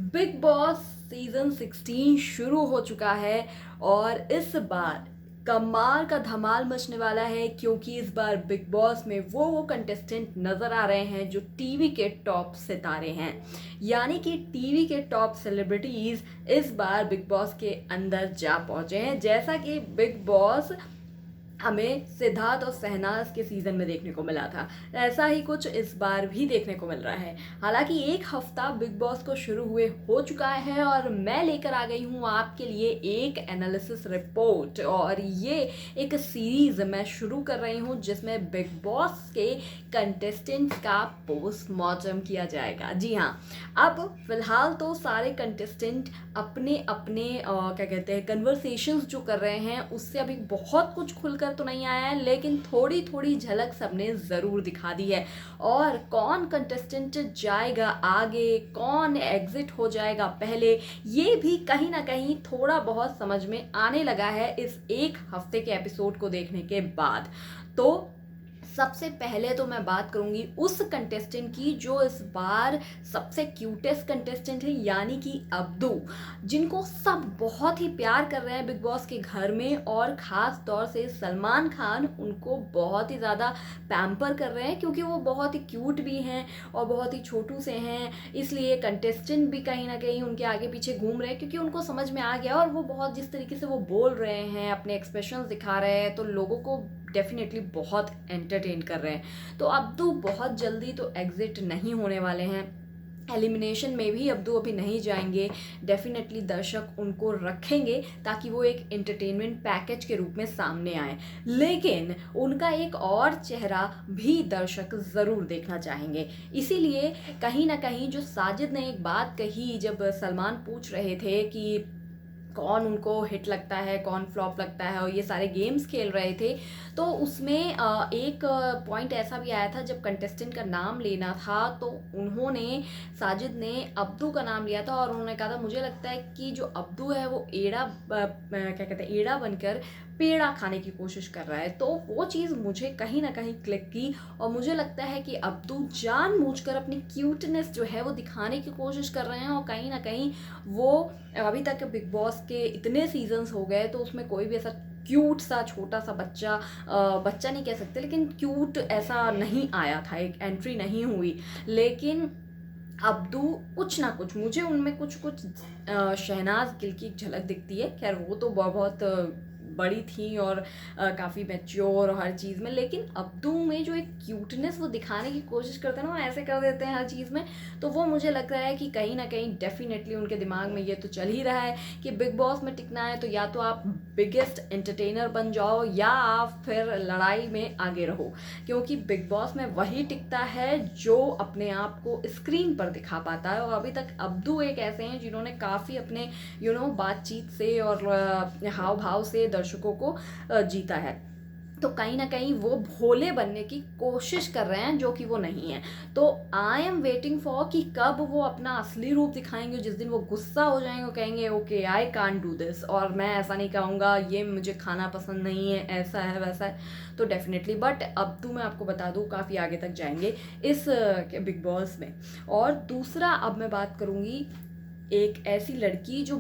Big boss season 16 शुरू हो चुका है और इस बार कमाल का धमाल मचने वाला है क्योंकि इस बार बिग बॉस में वो कंटेस्टेंट नजर आ रहे हैं जो टीवी के टॉप सितारे हैं। यानी कि टीवी के टॉप सेलिब्रिटीज इस बार बिग बॉस के अंदर जा पहुंचे हैं, जैसा कि बिग बॉस हमें सिद्धार्थ और शहनाज के सीजन में देखने को मिला था। ऐसा ही कुछ इस बार भी देखने को मिल रहा है। हालांकि एक हफ्ता बिग बॉस को शुरू हुए हो चुका है और मैं लेकर आ गई हूँ आपके लिए एक एनालिसिस रिपोर्ट, और ये एक सीरीज मैं शुरू कर रही हूँ जिसमें बिग बॉस के कंटेस्टेंट का पोस्टमार्टम किया जाएगा। जी हाँ, अब फिलहाल तो सारे कंटेस्टेंट अपने अपने क्या कहते हैं कन्वर्सेशंस जो कर रहे हैं उससे अभी बहुत कुछ खुलकर तो नहीं आया है, लेकिन थोड़ी थोड़ी झलक सबने ज़रूर दिखा दी है। और कौन कंटेस्टेंट जाएगा आगे, कौन एग्जिट हो जाएगा पहले, ये भी कहीं ना कहीं थोड़ा बहुत समझ में आने लगा है इस एक हफ्ते के एपिसोड को देखने के बाद। तो सबसे पहले तो मैं बात करूंगी उस कंटेस्टेंट की जो इस बार सबसे क्यूटेस्ट कंटेस्टेंट है, यानी कि अब्दू, जिनको सब बहुत ही प्यार कर रहे हैं बिग बॉस के घर में, और ख़ास तौर से सलमान खान उनको बहुत ही ज़्यादा पैम्पर कर रहे हैं क्योंकि वो बहुत ही क्यूट भी हैं और बहुत ही छोटू से हैं। इसलिए कंटेस्टेंट भी कहीं ना कहीं उनके आगे पीछे घूम रहे हैं क्योंकि उनको समझ में आ गया, और वो बहुत जिस तरीके से वो बोल रहे हैं, अपने एक्सप्रेशन दिखा रहे हैं, तो लोगों को डेफिनेटली बहुत एंटरटेन कर रहे हैं। तो अब्दू बहुत जल्दी तो एग्जिट नहीं होने वाले हैं, एलिमिनेशन में भी अब्दू अभी नहीं जाएंगे। डेफिनेटली दर्शक उनको रखेंगे ताकि वो एक एंटरटेनमेंट पैकेज के रूप में सामने आए, लेकिन उनका एक और चेहरा भी दर्शक ज़रूर देखना चाहेंगे। इसीलिए कहीं ना कहीं जो साजिद ने एक बात कही जब सलमान पूछ रहे थे कि कौन उनको हिट लगता है, कौन फ्लॉप लगता है, और ये सारे गेम्स खेल रहे थे, तो उसमें एक पॉइंट ऐसा भी आया था जब कंटेस्टेंट का नाम लेना था तो उन्होंने, साजिद ने अब्दू का नाम लिया था और उन्होंने कहा था मुझे लगता है कि जो अब्दू है वो एड़ा क्या कहते हैं एड़ा बनकर पेड़ा खाने की कोशिश कर रहा है। तो वो चीज़ मुझे कहीं ना कहीं क्लिक की और मुझे लगता है कि अब्दू जानबूझकर अपनी क्यूटनेस जो है वो दिखाने की कोशिश कर रहे हैं, और कहीं ना कहीं वो अभी तक बिग बॉस के इतने सीजन्स हो गए तो उसमें कोई भी ऐसा क्यूट सा छोटा सा बच्चा, बच्चा नहीं कह सकते लेकिन क्यूट ऐसा नहीं आया था, एक एंट्री नहीं हुई। लेकिन अब्दू कुछ ना कुछ, मुझे उनमें कुछ कुछ शहनाज गिल की झलक दिखती है। खैर वो तो बहुत बड़ी थी और काफ़ी मैच्योर और हर चीज़ में, लेकिन अब्दू में जो एक क्यूटनेस वो दिखाने की कोशिश करते हैं ना, वो ऐसे कर देते हैं हर चीज़ में। तो वो मुझे लग रहा है कि कहीं ना कहीं डेफिनेटली उनके दिमाग में ये तो चल ही रहा है कि बिग बॉस में टिकना है तो या तो आप बिगेस्ट एंटरटेनर बन जाओ या आप फिर लड़ाई में आगे रहो, क्योंकि बिग बॉस में वही टिकता है जो अपने आप को स्क्रीन पर दिखा पाता है। और अभी तक अब्दू एक ऐसे हैं जिन्होंने काफ़ी अपने बातचीत से और हाव भाव से दर्शकों को जीता है। तो कहीं ना कहीं वो भोले बनने की कोशिश कर रहे हैं जो कि वो नहीं है। तो आई एम वेटिंग फॉर कि कब वो अपना असली रूप दिखाएंगे, जिस दिन वो गुस्सा हो जाएंगे, वो कहेंगे okay I can't do this, और मैं ऐसा नहीं कहूँगा, ये मुझे खाना पसंद नहीं है, ऐसा है वैसा है। तो डेफिनेटली बट अब तो मैं आपको बता दूँ काफ़ी आगे तक जाएंगे इस बिग बॉस में। और दूसरा अब मैं बात करूँगी एक ऐसी लड़की जो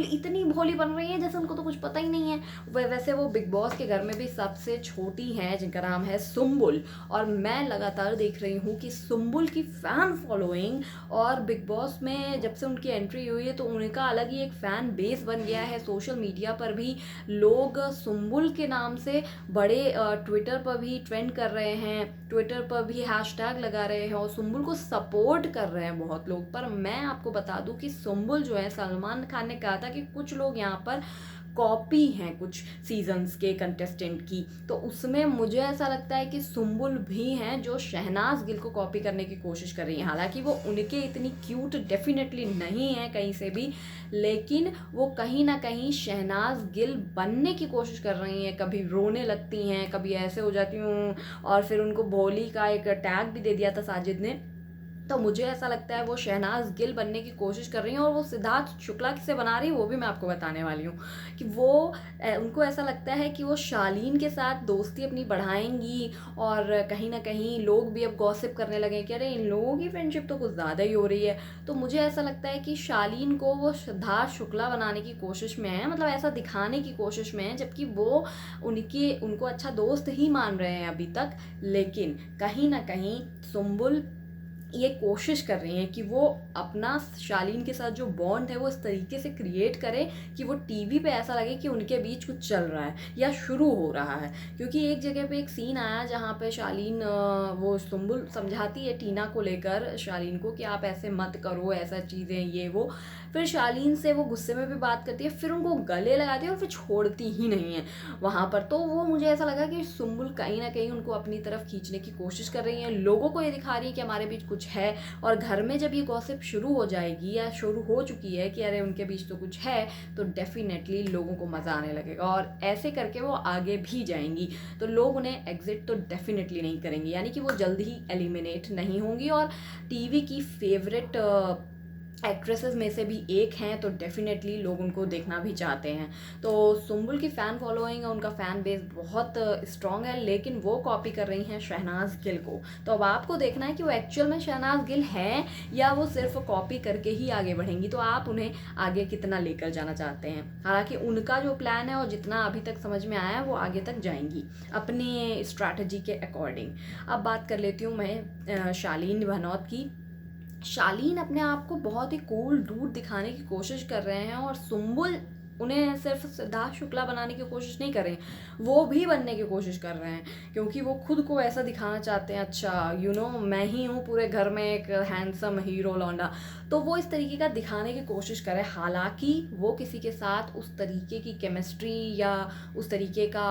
इतनी भोली बन रही है जैसे उनको तो कुछ पता ही नहीं है। वैसे वो बिग बॉस के घर में भी सबसे छोटी हैं, जिनका नाम है सुम्बुल, और मैं लगातार देख रही हूँ कि सुम्बुल की फ़ैन फॉलोइंग, और बिग बॉस में जब से उनकी एंट्री हुई है तो उनका अलग ही एक फ़ैन बेस बन गया है। सोशल मीडिया पर भी लोग सुम्बुल के नाम से बड़े ट्विटर पर भी ट्रेंड कर रहे हैं, ट्विटर पर भी हैशटैग लगा रहे हैं और सुम्बुल को सपोर्ट कर रहे हैं बहुत लोग। पर मैं आपको बता दूं कि सुम्बुल जो है, सलमान खान ने कहा था कि कुछ लोग यहाँ पर कॉपी हैं कुछ सीजन्स के कंटेस्टेंट की, तो उसमें मुझे ऐसा लगता है कि सुम्बुल भी हैं जो शहनाज गिल को कॉपी करने की कोशिश कर रही हैं। हालांकि वो उनके इतनी क्यूट डेफिनेटली नहीं है कहीं से भी, लेकिन वो कहीं ना कहीं शहनाज गिल बनने की कोशिश कर रही हैं। कभी रोने लगती हैं, कभी ऐसे हो जाती हूँ, और फिर उनको भोली का एक टैग भी दे दिया था साजिद ने। तो मुझे ऐसा लगता है वो शहनाज गिल बनने की कोशिश कर रही हैं, और वो सिद्धार्थ शुक्ला किसे बना रही है वो भी मैं आपको बताने वाली हूँ कि वो उनको ऐसा लगता है कि वो शालीन के साथ दोस्ती अपनी बढ़ाएंगी, और कहीं ना कहीं लोग भी अब गॉसिप करने लगे कि अरे इन लोगों की फ्रेंडशिप तो कुछ ज़्यादा ही हो रही है। तो मुझे ऐसा लगता है कि शालीन को वो सिद्धार्थ शुक्ला बनाने की कोशिश में है, मतलब ऐसा दिखाने की कोशिश में है, जबकि वो उनको अच्छा दोस्त ही मान रहे हैं अभी तक। लेकिन कहीं ना कहीं सुम्बुल ये कोशिश कर रही हैं कि वो अपना शालीन के साथ जो बॉन्ड है वो इस तरीके से क्रिएट करें कि वो टीवी पे ऐसा लगे कि उनके बीच कुछ चल रहा है या शुरू हो रहा है। क्योंकि एक जगह पे एक सीन आया जहाँ पे शालीन वो सुम्बुल समझाती है टीना को लेकर शालीन को कि आप ऐसे मत करो, ऐसा चीज़ें ये वो। फिर शालीन से वो गुस्से में भी बात करती है, फिर उनको गले लगाती है और फिर छोड़ती ही नहीं है वहाँ पर। तो वो मुझे ऐसा लगा कि सुम्बुल कहीं ना कहीं उनको अपनी तरफ खींचने की कोशिश कर रही है, लोगों को ये दिखा रही है कि हमारे बीच कुछ है। और घर में जब ये गॉसिप शुरू हो जाएगी या शुरू हो चुकी है कि अरे उनके बीच तो कुछ है, तो डेफिनेटली लोगों को मज़ा आने लगेगा, और ऐसे करके वो आगे भी जाएंगी। तो लोग उन्हें एग्जिट तो डेफिनेटली नहीं करेंगे, यानी कि वो जल्दी ही एलिमिनेट नहीं होंगी, और टीवी की फेवरेट एक्ट्रेसेस में से भी एक हैं, तो डेफिनेटली लोग उनको देखना भी चाहते हैं। तो सुम्बुल की फ़ैन फॉलोइंग है, उनका फ़ैन बेस बहुत स्ट्रॉन्ग है, लेकिन वो कॉपी कर रही हैं शहनाज गिल को। तो अब आपको देखना है कि वो एक्चुअल में शहनाज गिल हैं या वो सिर्फ कॉपी करके ही आगे बढ़ेंगी। तो आप उन्हें आगे कितना लेकर जाना चाहते हैं। हालांकि उनका जो प्लान है और जितना अभी तक समझ में आया है वो आगे तक जाएंगी अपनी स्ट्रैटेजी के अकॉर्डिंग। अब बात कर लेती हूँ मैं शालीन भनौत की। शालीन अपने आप को बहुत ही कूल डूड दिखाने की कोशिश कर रहे हैं, और सुम्बुल उन्हें सिर्फ सिद्धार्थ शुक्ला बनाने की कोशिश नहीं कर रहे हैं, वो भी बनने की कोशिश कर रहे हैं, क्योंकि वो खुद को ऐसा दिखाना चाहते हैं, अच्छा मैं ही हूँ पूरे घर में एक हैंडसम हीरो लौंडा। तो वो इस तरीके का दिखाने की कोशिश कर रहे हैं। हालांकि वो किसी के साथ उस तरीके की केमिस्ट्री या उस तरीके का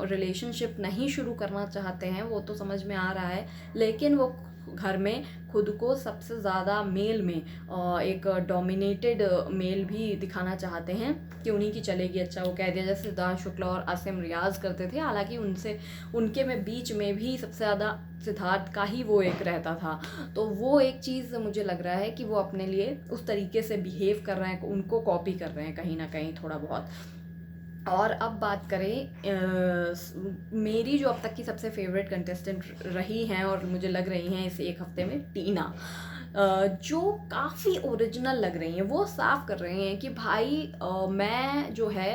रिलेशनशिप नहीं शुरू करना चाहते हैं, वो तो समझ में आ रहा है। लेकिन वो घर में खुद को सबसे ज़्यादा मेल में एक डोमिनेटेड मेल भी दिखाना चाहते हैं कि उन्हीं की चलेगी। अच्छा, वो कह दिया जैसे सिद्धार्थ शुक्ला और आसिम रियाज करते थे, हालांकि उनके में बीच में भी सबसे ज़्यादा सिद्धार्थ का ही वो एक रहता था। तो वो एक चीज़ मुझे लग रहा है कि वो अपने लिए उस तरीके से बिहेव कर रहे हैं, उनको कॉपी कर रहे हैं कहीं ना कहीं थोड़ा बहुत। और अब बात करें मेरी जो अब तक की सबसे फेवरेट कंटेस्टेंट रही हैं और मुझे लग रही हैं इस एक हफ्ते में, टीना। जो काफ़ी ओरिजिनल लग रही हैं। वो साफ कर रहे हैं कि भाई मैं जो है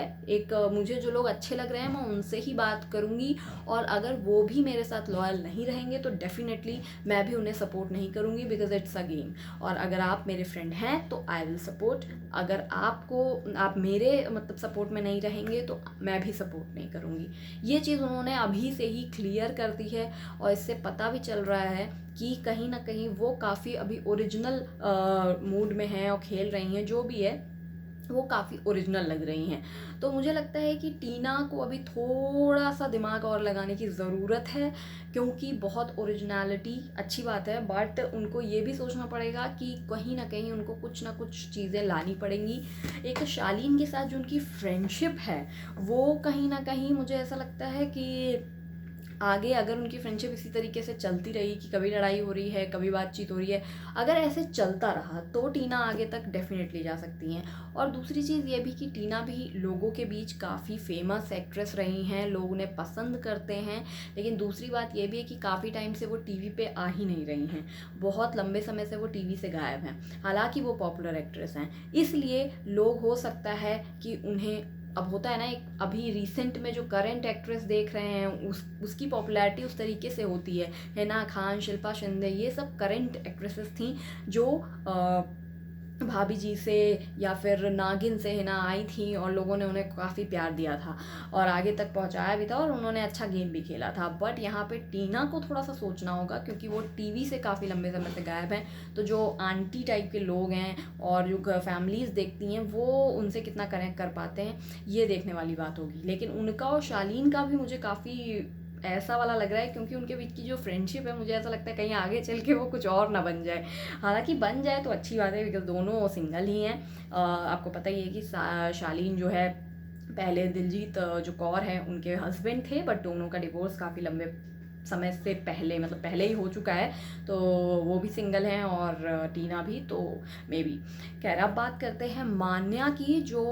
मुझे जो लोग अच्छे लग रहे हैं मैं उनसे ही बात करूँगी, और अगर वो भी मेरे साथ लॉयल नहीं रहेंगे तो डेफिनेटली मैं भी उन्हें सपोर्ट नहीं करूँगी, बिकॉज इट्स अ गेम। और अगर आप मेरे फ्रेंड हैं तो आई विल सपोर्ट, अगर आप मेरे मतलब सपोर्ट में नहीं रहेंगे तो मैं भी सपोर्ट नहीं करूँगी। ये चीज़ उन्होंने अभी से ही क्लियर कर दी है, और इससे पता भी चल रहा है कि कहीं ना कहीं वो काफ़ी अभी ओरिजिनल मूड में हैं और खेल रही हैं, जो भी है वो काफ़ी ओरिजिनल लग रही हैं। तो मुझे लगता है कि टीना को अभी थोड़ा सा दिमाग और लगाने की ज़रूरत है, क्योंकि बहुत ओरिजिनलिटी अच्छी बात है, बट उनको ये भी सोचना पड़ेगा कि कहीं ना कहीं उनको कुछ ना कुछ चीज़ें लानी पड़ेंगी। एक शालीन के साथ जो उनकी फ्रेंडशिप है वो कहीं ना कहीं मुझे ऐसा लगता है कि आगे अगर उनकी फ्रेंडशिप इसी तरीके से चलती रही कि कभी लड़ाई हो रही है कभी बातचीत हो रही है, अगर ऐसे चलता रहा तो टीना आगे तक डेफिनेटली जा सकती हैं। और दूसरी चीज़ ये भी कि टीना भी लोगों के बीच काफ़ी फेमस एक्ट्रेस रही हैं, लोग उन्हें पसंद करते हैं। लेकिन दूसरी बात ये भी है कि काफ़ी टाइम से वो टीवी पे आ ही नहीं रही हैं, बहुत लंबे समय से वो टीवी से गायब हैं। हालांकि वो पॉपुलर एक्ट्रेस हैं, इसलिए लोग हो सकता है कि उन्हें, अब होता है ना, एक अभी रिसेंट में जो करंट एक्ट्रेस देख रहे हैं उसकी पॉपुलैरिटी उस तरीके से होती है। हिना खान, शिल्पा शिंदे, ये सब करंट एक्ट्रेसेस थी जो भाभी जी से या फिर नागिन से हिना आई थी, और लोगों ने उन्हें काफ़ी प्यार दिया था और आगे तक पहुंचाया भी था, और उन्होंने अच्छा गेम भी खेला था। बट यहाँ पे टीना को थोड़ा सा सोचना होगा, क्योंकि वो टीवी से काफ़ी लंबे समय से गायब हैं। तो जो आंटी टाइप के लोग हैं और जो फैमिलीज़ देखती हैं वो उनसे कितना कनेक्ट कर पाते हैं, ये देखने वाली बात होगी। लेकिन उनका और शालीन का भी मुझे काफ़ी ऐसा वाला लग रहा है, क्योंकि उनके बीच की जो फ्रेंडशिप है मुझे ऐसा लगता है कहीं आगे चल के वो कुछ और ना बन जाए। हालांकि बन जाए तो अच्छी बात है, बिकॉज दोनों सिंगल ही हैं। आपको पता ही है कि शालीन जो है पहले दिलजीत जो कौर है उनके हस्बैंड थे, बट दोनों का डिवोर्स काफ़ी लंबे समय से पहले, मतलब पहले ही हो चुका है, तो वो भी सिंगल हैं और टीना भी, तो मे बी। खैर, अब बात करते हैं मान्या की, जो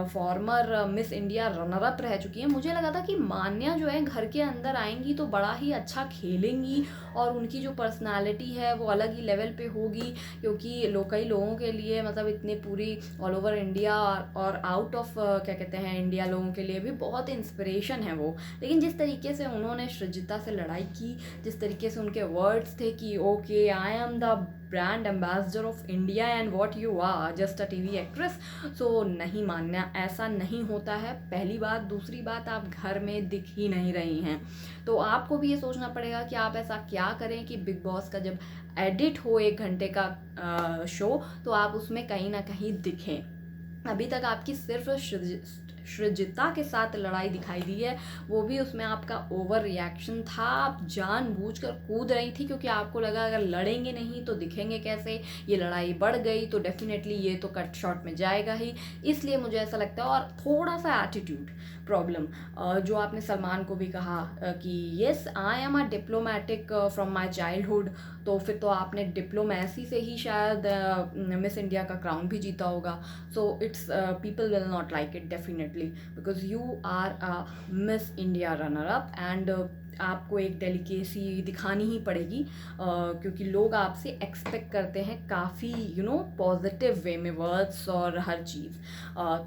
farmer miss India runner up रह चुकी है। मुझे लगा था कि मान्या जो है घर के अंदर आएंगी तो बड़ा ही अच्छा खेलेंगी और उनकी जो पर्सनालिटी है वो अलग ही लेवल पे होगी, क्योंकि कई लोगों के लिए, मतलब इतने पूरी ऑल ओवर इंडिया और आउट ऑफ क्या कहते हैं इंडिया लोगों के लिए भी बहुत इंस्पिरेशन है वो। लेकिन जिस तरीके से उन्होंने सृजिता से लड़ाई की, जिस तरीके से उनके वर्ड्स थे कि okay, I am the brand ambassador of India and what you are just a TV actress, so नहीं मान्या, ऐसा नहीं होता है, पहली बात। दूसरी बात, आप घर में दिख ही नहीं रही हैं, तो आपको भी ये सोचना पड़ेगा कि आप ऐसा क्या करें कि बिग बॉस का जब एडिट हो 1 घंटे का शो, तो आप उसमें कहीं ना कहीं दिखें। अभी तक आपकी सिर्फ सृजिता के साथ लड़ाई दिखाई दी है, वो भी उसमें आपका ओवर रिएक्शन था, आप जानबूझकर कूद रही थी, क्योंकि आपको लगा अगर लड़ेंगे नहीं तो दिखेंगे कैसे, ये लड़ाई बढ़ गई तो डेफिनेटली ये तो कट शॉट में जाएगा ही, इसलिए मुझे ऐसा लगता है। और थोड़ा सा एटीट्यूड प्रॉब्लम, जो आपने सलमान को भी कहा कि yes I am a diplomatic from my childhood, तो फिर तो आपने डिप्लोमेसी से ही शायद मिस इंडिया का क्राउन भी जीता होगा, so it's people will not like it definitely, because you are a Miss India runner up and आपको एक डेलिकेसी दिखानी ही पड़ेगी, क्योंकि लोग आपसे एक्सपेक्ट करते हैं काफ़ी पॉजिटिव वे में वर्ड्स और हर चीज़,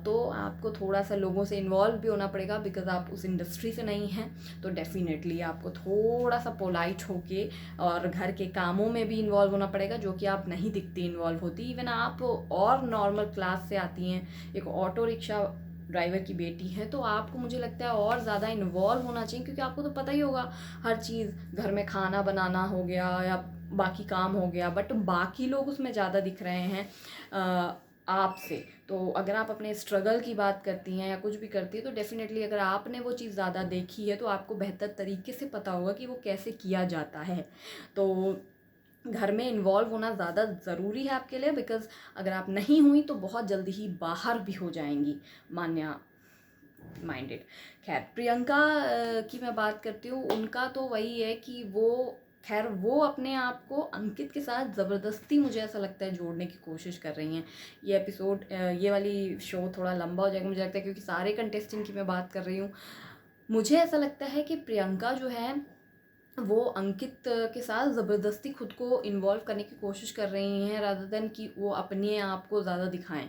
तो आपको थोड़ा सा लोगों से इन्वॉल्व भी होना पड़ेगा, बिकॉज आप उस इंडस्ट्री से नहीं हैं, तो डेफिनेटली आपको थोड़ा सा पोलाइट होके और घर के कामों में भी इन्वॉल्व होना पड़ेगा, जो कि आप नहीं दिखती इन्वॉल्व होती। इवन आप और नॉर्मल क्लास से आती हैं, एक ऑटो रिक्शा ड्राइवर की बेटी है, तो आपको मुझे लगता है और ज़्यादा इन्वॉल्व होना चाहिए, क्योंकि आपको तो पता ही होगा हर चीज़, घर में खाना बनाना हो गया या बाकी काम हो गया, बट बाकी लोग उसमें ज़्यादा दिख रहे हैं आपसे। तो अगर आप अपने स्ट्रगल की बात करती हैं या कुछ भी करती है, तो डेफिनेटली अगर आपने वो चीज़ ज़्यादा देखी है तो आपको बेहतर तरीके से पता होगा कि वो कैसे किया जाता है। तो घर में इन्वॉल्व होना ज़्यादा ज़रूरी है आपके लिए, बिकॉज़ अगर आप नहीं हुई तो बहुत जल्दी ही बाहर भी हो जाएंगी मान्या माइंडेड। खैर, प्रियंका की मैं बात करती हूँ, उनका तो वही है कि वो अपने आप को अंकित के साथ ज़बरदस्ती, मुझे ऐसा लगता है, जोड़ने की कोशिश कर रही हैं। ये एपिसोड, ये वाली शो थोड़ा लंबा हो जाएगा मुझे लगता है, क्योंकि सारे कंटेस्टेंट की मैं बात कर रही हूँ। मुझे ऐसा लगता है कि प्रियंका जो है वो अंकित के साथ ज़बरदस्ती खुद को इन्वॉल्व करने की कोशिश कर रही हैं, रादर देन कि वो अपने आप को ज़्यादा दिखाएं।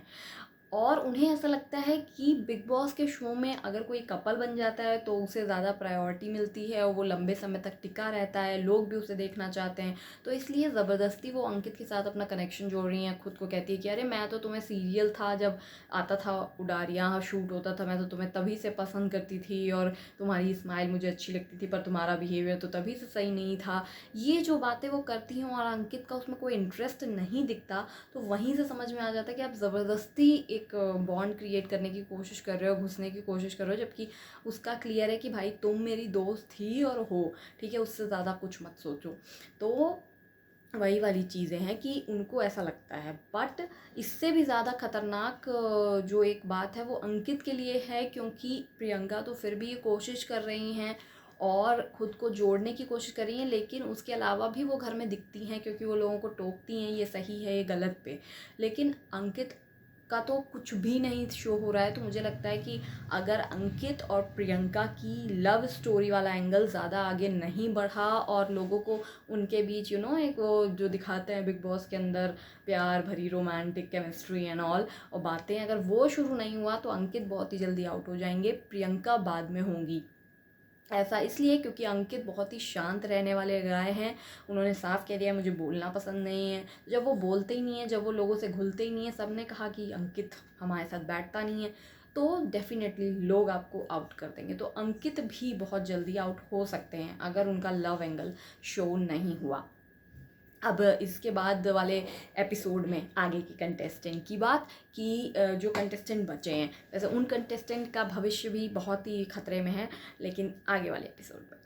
और उन्हें ऐसा लगता है कि बिग बॉस के शो में अगर कोई कपल बन जाता है तो उसे ज़्यादा प्रायोरिटी मिलती है और वो लंबे समय तक टिका रहता है, लोग भी उसे देखना चाहते हैं, तो इसलिए ज़बरदस्ती वो अंकित के साथ अपना कनेक्शन जोड़ रही हैं। खुद को कहती है कि अरे मैं तो तुम्हें सीरियल था जब आता था, उडारियाँ शूट होता था, मैं तो तुम्हें तभी से पसंद करती थी और तुम्हारी स्माइल मुझे अच्छी लगती थी, पर तुम्हारा बिहेवियर तो तभी से सही नहीं था। ये जो बातें वो करती हैं और अंकित का उसमें कोई इंटरेस्ट नहीं दिखता, तो वहीं से समझ में आ जाता है कि आप ज़बरदस्ती एक बॉन्ड क्रिएट करने की कोशिश कर रहे हो, घुसने की कोशिश कर रहे हो, जबकि उसका क्लियर है कि भाई तुम मेरी दोस्त थी और हो, ठीक है, उससे ज़्यादा कुछ मत सोचो। तो वही वाली चीज़ें हैं कि उनको ऐसा लगता है। बट इससे भी ज़्यादा ख़तरनाक जो एक बात है वो अंकित के लिए है, क्योंकि प्रियंका तो फिर भी ये कोशिश कर रही हैं और ख़ुद को जोड़ने की कोशिश कर रही हैं, लेकिन उसके अलावा भी वो घर में दिखती हैं, क्योंकि वो लोगों को टोकती हैं ये सही है ये गलत पे। लेकिन अंकित का तो कुछ भी नहीं शो हो रहा है, तो मुझे लगता है कि अगर अंकित और प्रियंका की लव स्टोरी वाला एंगल ज़्यादा आगे नहीं बढ़ा और लोगों को उनके बीच एक वो जो दिखाते हैं बिग बॉस के अंदर प्यार भरी रोमांटिक केमिस्ट्री एंड ऑल और बातें, अगर वो शुरू नहीं हुआ तो अंकित बहुत ही जल्दी आउट हो जाएंगे, प्रियंका बाद में होंगी। ऐसा इसलिए क्योंकि अंकित बहुत ही शांत रहने वाले गाय हैं, उन्होंने साफ कह दिया मुझे बोलना पसंद नहीं है। जब वो बोलते ही नहीं है, जब वो लोगों से घुलते ही नहीं है, सब ने कहा कि अंकित हमारे साथ बैठता नहीं है, तो डेफिनेटली लोग आपको आउट कर देंगे। तो अंकित भी बहुत जल्दी आउट हो सकते हैं अगर उनका लव एंगल शो नहीं हुआ। अब इसके बाद वाले एपिसोड में आगे की कंटेस्टेंट की बात कि जो कंटेस्टेंट बचे हैं, वैसे उन कंटेस्टेंट का भविष्य भी बहुत ही खतरे में है, लेकिन आगे वाले एपिसोड में।